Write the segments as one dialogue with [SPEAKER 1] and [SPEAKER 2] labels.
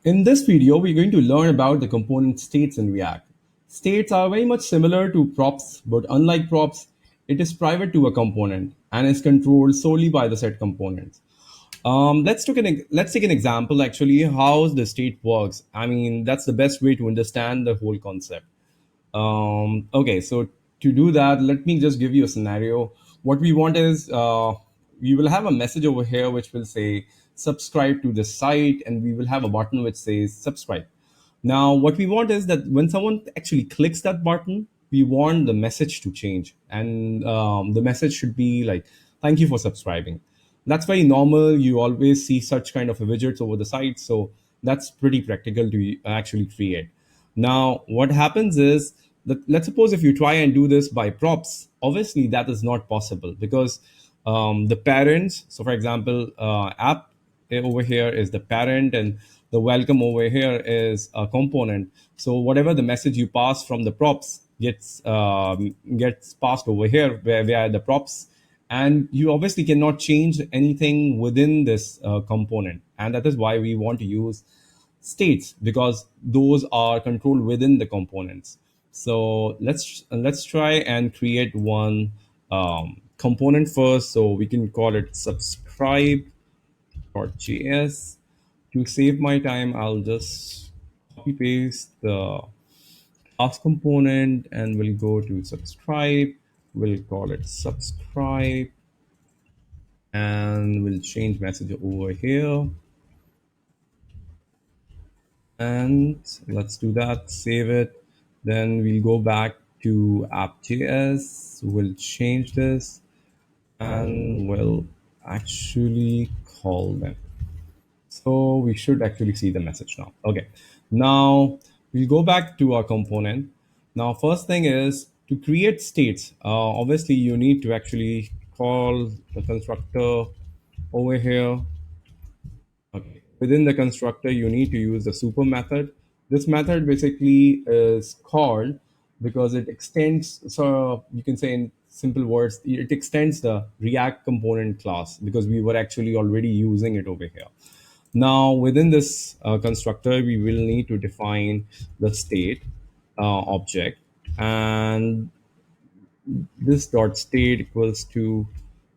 [SPEAKER 1] In this video, we're going to learn about the component states in React. States are very much similar to props, but unlike props, it is private to a component and is controlled solely by the set components. Let's take an example actually how the state works. I mean, that's the best way to understand the whole concept. Okay, so to do that, let me just give you a scenario. What we want is we will have a message over here which will say subscribe to the site, and we will have a button which says subscribe. Now, what we want is that when someone actually clicks that button, we want the message to change, and the message should be like, "Thank you for subscribing." That's very normal. You always see such kind of widgets over the site, so that's pretty practical to actually create. Now, what happens is that let's suppose if you try and do this by props, obviously that is not possible because the parents. So, for example, app over here is the parent, and the welcome over here is a component. So, whatever the message you pass from the props gets passed over here where the props, and you obviously cannot change anything within this component, and that is why we want to use states because those are controlled within the components. So let's try and create one component first. So we can call it subscribe.js. To save my time, I'll just copy paste the class component and we'll go to subscribe. We'll call it subscribe and we'll change message over here. And let's do that, save it. Then we'll go back to app.js. We'll change this and we'll actually call them. So we should actually see the message now. Okay. Now we'll go back to our component. Now, first thing is to create states. Obviously, you need to actually call the constructor over here. Okay. Within the constructor, you need to use the super method. This method basically is called because it extends, so you can say in simple words, it extends the React component class because we were actually already using it over here. Now, within this constructor, we will need to define the state object, and this dot state equals to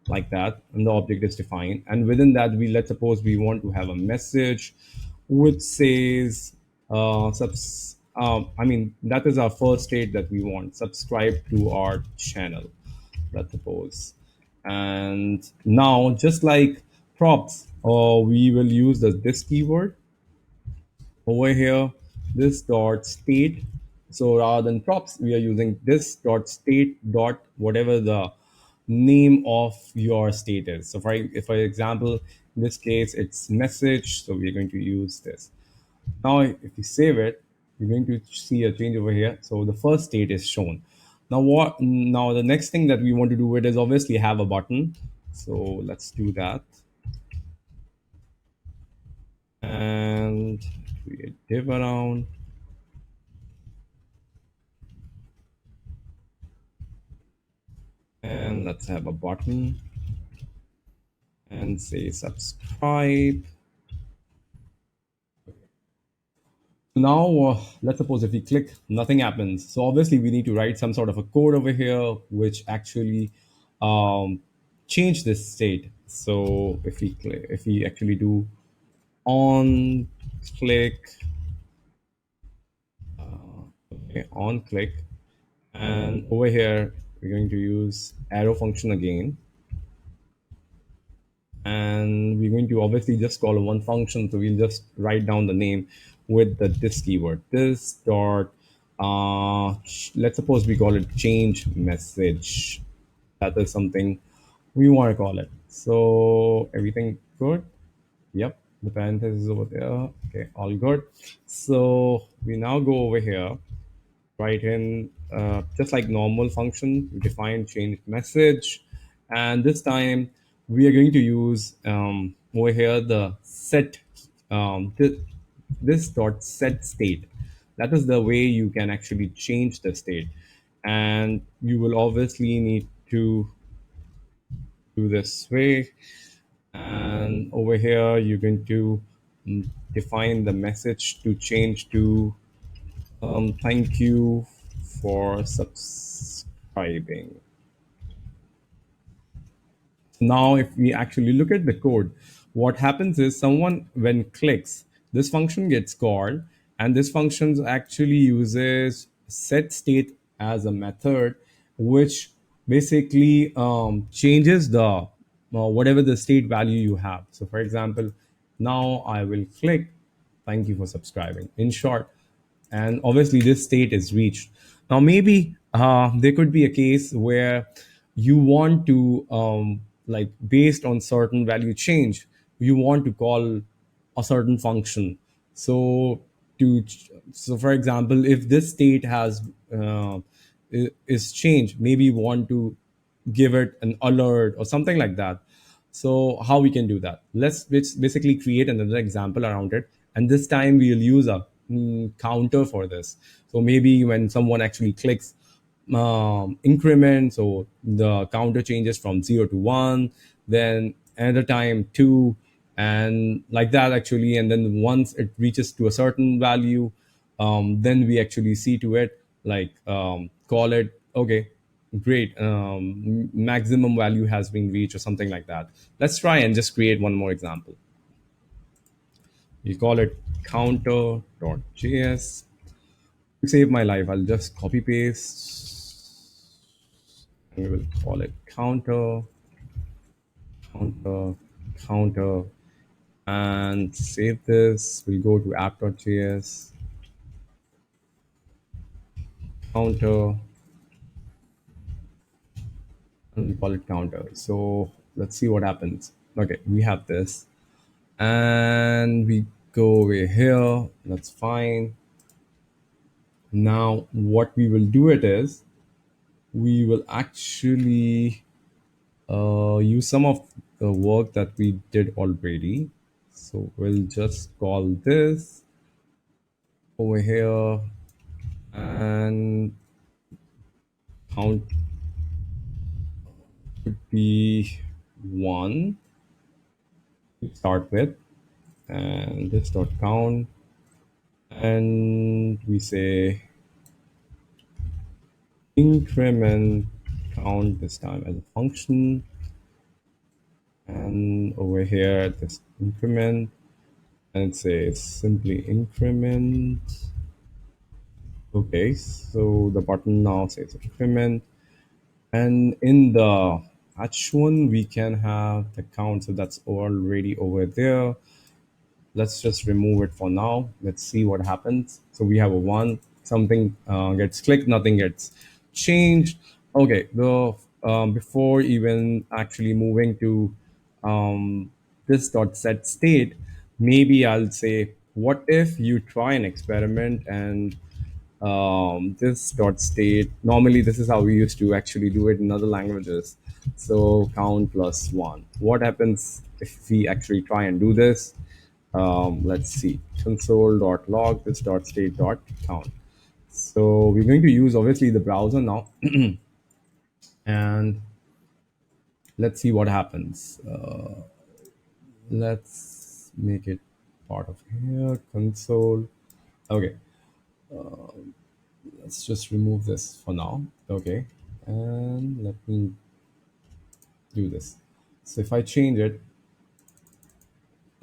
[SPEAKER 1] like that, and the object is defined, and within that let's suppose we want to have a message which says I mean, that is our first state that we want: subscribe to our channel, let's suppose. And now, just like props, we will use this keyword over here, this dot state. So rather than props, we are using this dot state dot whatever the name of your state is. So for example, in this case, it's message. So we're going to use this. Now, if you save it, you're going to see a change over here. So the first state is shown. Now what? Now the next thing that we want to do it is obviously have a button. So let's do that. And create div around. And let's have a button and say subscribe. Now, let's suppose if we click, nothing happens. So obviously we need to write some sort of a code over here, which actually change this state. So if we actually do on click, okay, on click, and over here, we're going to use arrow function again. And we're going to obviously just call one function. So we'll just write down the name with this keyword, this dot, let's suppose we call it change message. That is something we want to call it. So everything good? Yep, the parenthesis is over there. Okay, all good. So we now go over here, write in just like normal function, we define change message, and this time we are going to use over here the set this dot set state. That is the way you can actually change the state, and you will obviously need to do this way. And over here you're going to define the message to change to thank you for subscribing. Now, if we actually look at the code, what happens is someone when clicks, this function gets called, and this function actually uses set state as a method, which basically changes the whatever the state value you have. So, for example, now I will click thank you for subscribing. In short, and obviously this state is reached. Now maybe there could be a case where you want to like based on certain value change, you want to call a certain function. So to so for example, if this state has is changed, maybe you want to give it an alert or something like that. So how we can do that? Let's basically create another example around it, and this time we'll use a counter for this. So maybe when someone actually clicks increment, so the counter changes from 0 to 1, then another time 2, and like that actually. And then once it reaches to a certain value, then we actually see to it like call it okay, great, maximum value has been reached or something like that. Let's try and just create one more example. We call it counter.js. To save my life, I'll just copy paste and we will call it counter, counter, and save this. We'll go to app.js, counter, and we call it counter. So let's see what happens. Okay, we have this, and we go over here. That's fine. Now, what we will do it is we will actually use some of the work that we did already. So we'll just call this over here and count would be 1 to start with, and this dot count, and we say increment count this time as a function, and over here this increment, and it says simply increment. Okay, so the button now says increment, and in the H1 we can have the count, so that's already over there. Let's just remove it for now. Let's see what happens. So we have a 1, something gets clicked, nothing gets changed. Okay, the before even actually moving to this dot set state, maybe I'll say what if you try an experiment and this dot state, normally this is how we used to actually do it in other languages. So count plus 1, what happens if we actually try and do this? Let's see, console.log this dot state dot count. So we're going to use obviously the browser now, and let's see what happens. Let's make it part of here, console. Okay, let's just remove this for now. Okay, and let me do this. So if I change it,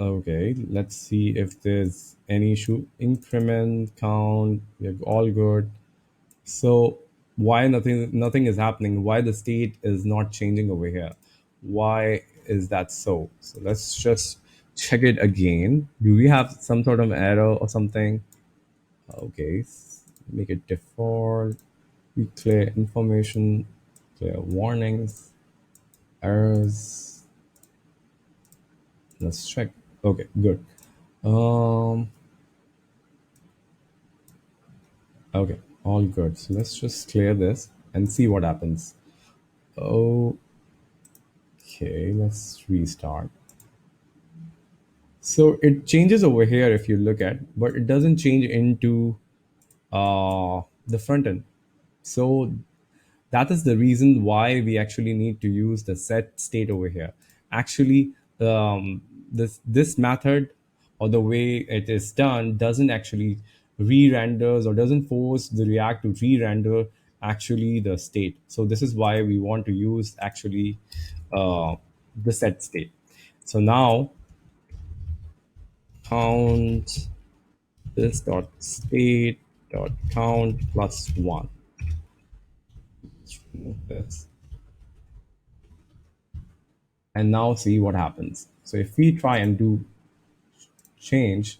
[SPEAKER 1] okay, let's see if there's any issue. Increment count, we're all good. So why nothing is happening? Why the state is not changing over here? Why is that so? So let's just check it again. Do we have some sort of error or something? Okay, make it default. We clear information, clear warnings, errors. Let's check. Okay, good. Um, okay, all good. So let's just clear this and see what happens. Okay, let's restart. So it changes over here if you look at, but it doesn't change into the front end. So that is the reason why we actually need to use the set state over here. Actually, this method or the way it is done doesn't actually re-renders or doesn't force the React to re-render actually the state. So this is why we want to use actually uh, the set state. So now count this dot state dot count plus one. Let's remove this. And now see what happens. So if we try and do change,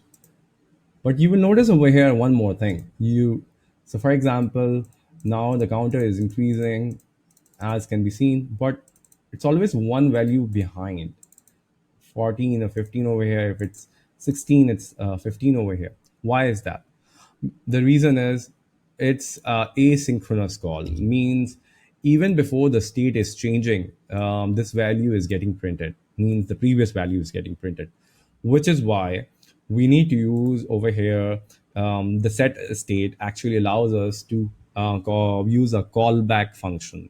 [SPEAKER 1] but you will notice over here one more thing. So for example, now the counter is increasing as can be seen, but it's always one value behind. 14 or 15 over here. If it's 16, it's 15 over here. Why is that? The reason is it's asynchronous call, means even before the state is changing, this value is getting printed, means the previous value is getting printed, which is why we need to use over here the set state actually allows us to use a callback function.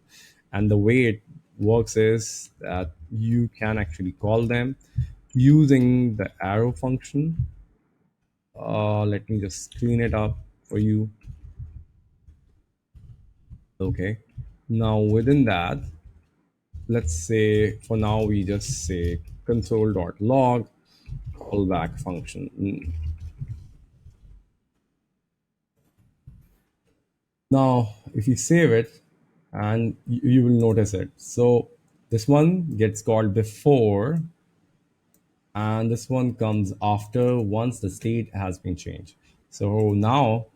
[SPEAKER 1] And the way it works is that you can actually call them using the arrow function. Let me just clean it up for you. Okay. Now within that, let's say for now we just say console.log callback function. Now, if you save it, and you will notice it. So this one gets called before, and this one comes after once the state has been changed. So now,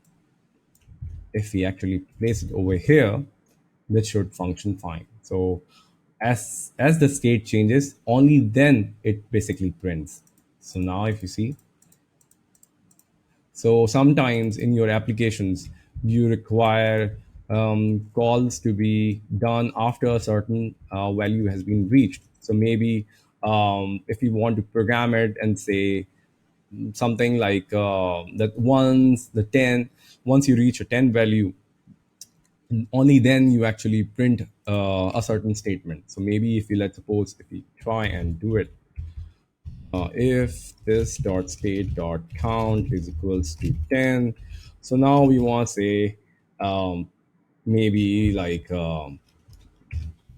[SPEAKER 1] if we actually place it over here, this should function fine. So as the state changes, only then it basically prints. So now if you see, so sometimes in your applications, you require calls to be done after a certain value has been reached. So maybe if you want to program it and say something like that once you reach a 10 value, only then you actually print a certain statement. So maybe if you let's suppose if we try and do it, if this dot state dot count is equals to 10, so now we want to say um, maybe like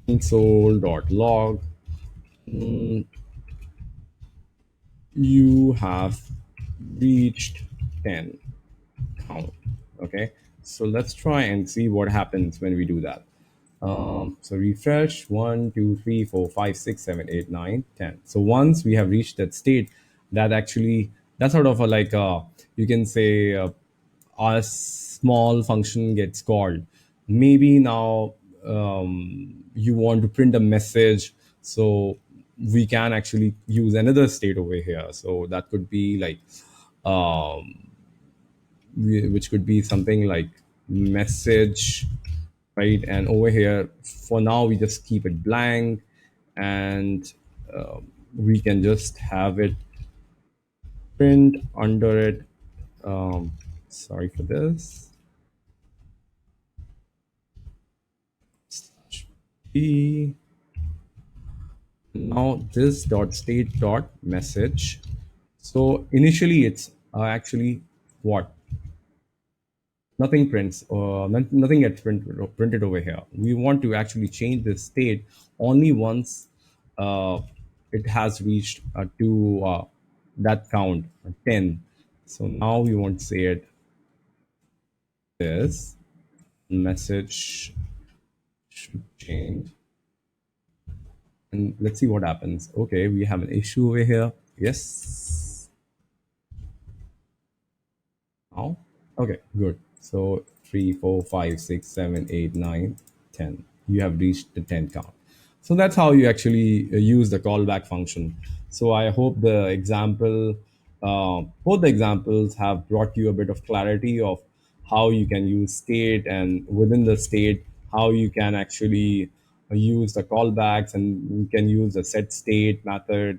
[SPEAKER 1] console dot log, you have reached 10 count. Okay, so let's try and see what happens when we do that. So refresh 1, 2, 3, 4, 5, 6, 7, 8, 9, 10. So once we have reached that state, that actually that's sort of a like you can say a small function gets called. Maybe now you want to print a message, so we can actually use another state over here. So that could be like which could be something like message, right? And over here, for now, we just keep it blank, and we can just have it print under it. Sorry for this. P. Now this dot state dot message. So initially, it's actually what nothing prints or nothing gets printed over here. We want to actually change the state only once it has reached to that count 10. So now we want to say it this message should change, and let's see what happens. Okay, we have an issue over here. Yes. Now, okay, good. So 3, 4, 5, 6, 7, 8, 9, 10. You have reached the 10 count. So that's how you actually use the callback function. So I hope the example, both the examples have brought you a bit of clarity of how you can use state, and within the state, how you can actually use the callbacks, and you can use the set state method